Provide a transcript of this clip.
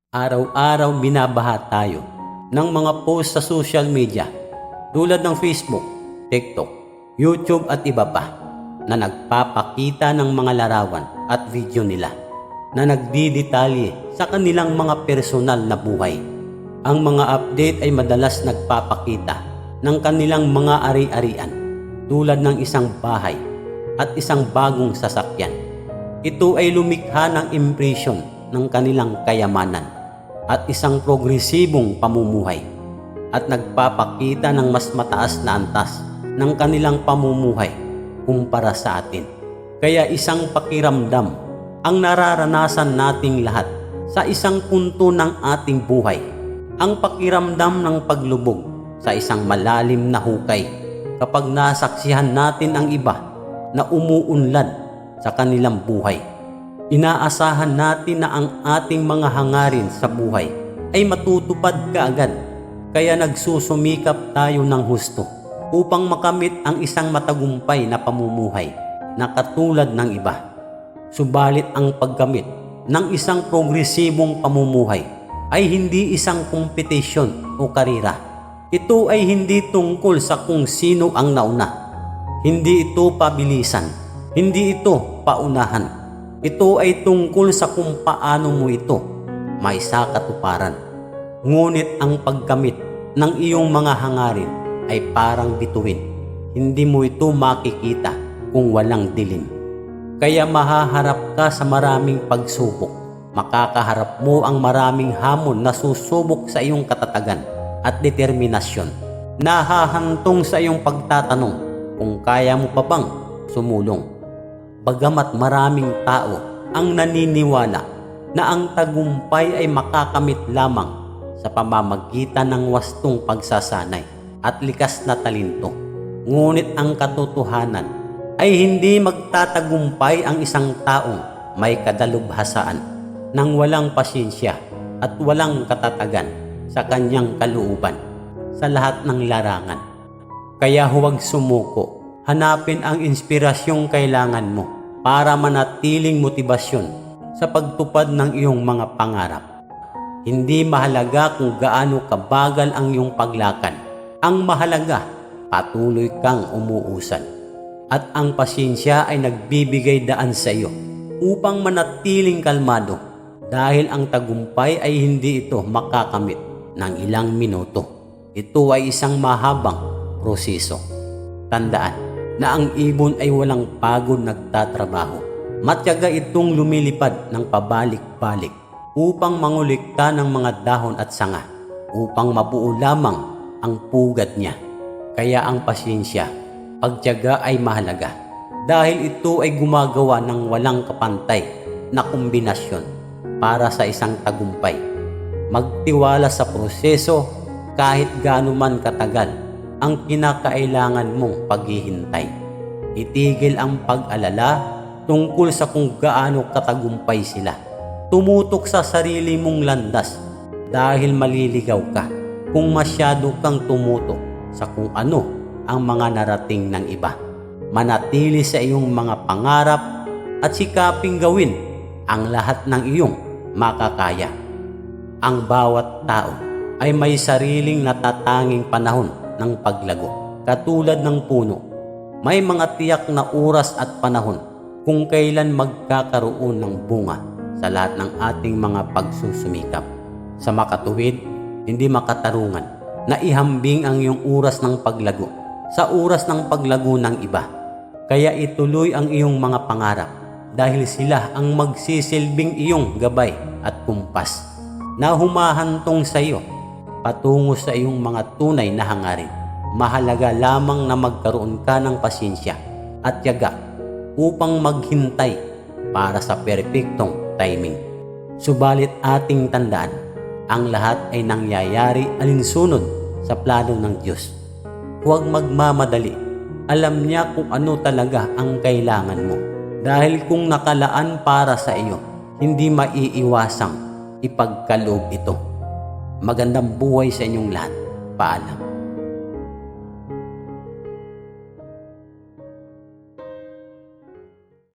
Araw-araw binabaha tayo ng mga post sa social media tulad ng Facebook, TikTok, YouTube at iba pa na nagpapakita ng mga larawan at video nila na nagdidetalye sa kanilang mga personal na buhay. Ang mga update ay madalas nagpapakita ng kanilang mga ari-arian tulad ng isang bahay at isang bagong sasakyan. Ito ay lumikha ng impresyon ng kanilang kayamanan at isang progresibong pamumuhay at nagpapakita ng mas mataas na antas ng kanilang pamumuhay kumpara sa atin. Kaya isang pakiramdam ang nararanasan nating lahat sa isang punto ng ating buhay. Ang pakiramdam ng paglubog sa isang malalim na hukay kapag nasaksihan natin ang iba na umuunlad sa kanilang buhay. Inaasahan natin na ang ating mga hangarin sa buhay ay matutupad kaagad, kaya nagsusumikap tayo ng husto upang makamit ang isang matagumpay na pamumuhay na katulad ng iba. Subalit ang pagkamit ng isang progresibong pamumuhay ay hindi isang kompetisyon o karera. Ito ay hindi tungkol sa kung sino ang nauna. Hindi ito pabilisan, hindi ito paunahan. Ito ay tungkol sa kung paano mo ito maisakatuparan. Ngunit ang pagkamit ng iyong mga hangarin ay parang bituin. Hindi mo ito makikita kung walang dilim. Kaya mahaharap ka sa maraming pagsubok. Makakaharap mo ang maraming hamon na susubok sa iyong katatagan at determinasyon. Nahahantong sa iyong pagtatanong kung kaya mo pa bang sumulong. Bagamat maraming tao ang naniniwala na ang tagumpay ay makakamit lamang sa pamamagitan ng wastong pagsasanay at likas na talento. Ngunit ang katotohanan ay hindi magtatagumpay ang isang taong may kadalubhasaan nang walang pasyensya at walang katatagan sa kanyang kalooban sa lahat ng larangan. Kaya huwag sumuko. Hanapin ang inspirasyong kailangan mo para manatiling motibasyon sa pagtupad ng iyong mga pangarap. Hindi mahalaga kung gaano kabagal ang iyong paglakad. Ang mahalaga, patuloy kang umuusad. At ang pasyensya ay nagbibigay daan sa iyo upang manatiling kalmado dahil ang tagumpay ay hindi ito makakamit ng ilang minuto. Ito ay isang mahabang proseso. Tandaan na ang ibon ay walang pagod nagtatrabaho. Matyaga itong lumilipad ng pabalik-balik upang mangulikta ng mga dahon at sanga upang mabuo lamang ang pugad niya. Kaya ang pasyensya, pagtiyaga ay mahalaga dahil ito ay gumagawa ng walang kapantay na kombinasyon para sa isang tagumpay. Magtiwala sa proseso kahit gaano man katagal ang kinakailangan mong paghihintay. Itigil ang pag-alala tungkol sa kung gaano katagumpay sila. Tumutok sa sarili mong landas dahil maliligaw ka kung masyado kang tumutok sa kung ano ang mga narating ng iba. Manatili sa iyong mga pangarap at sikaping gawin ang lahat ng iyong makakaya. Ang bawat tao ay may sariling natatanging panahon ng paglago. Katulad ng puno, may mga tiyak na oras at panahon kung kailan magkakaroon ng bunga sa lahat ng ating mga pagsusumikap. Sa makatuwid, hindi makatarungan na ihambing ang iyong oras ng paglago sa oras ng paglago ng iba. Kaya ituloy ang iyong mga pangarap dahil sila ang magsisilbing iyong gabay at kumpas na humahantong sa iyo patungo sa iyong mga tunay na hangarin. Mahalaga lamang na magkaroon ka ng pasyensya at tiyaga upang maghintay para sa perpektong timing. Subalit ating tandaan, ang lahat ay nangyayari alinsunod sa plano ng Diyos. Huwag magmamadali. Alam niya kung ano talaga ang kailangan mo. Dahil kung nakalaan para sa iyo, hindi maiiwasang ipagkaloob ito. Magandang buhay sa inyong lahat. Paalam.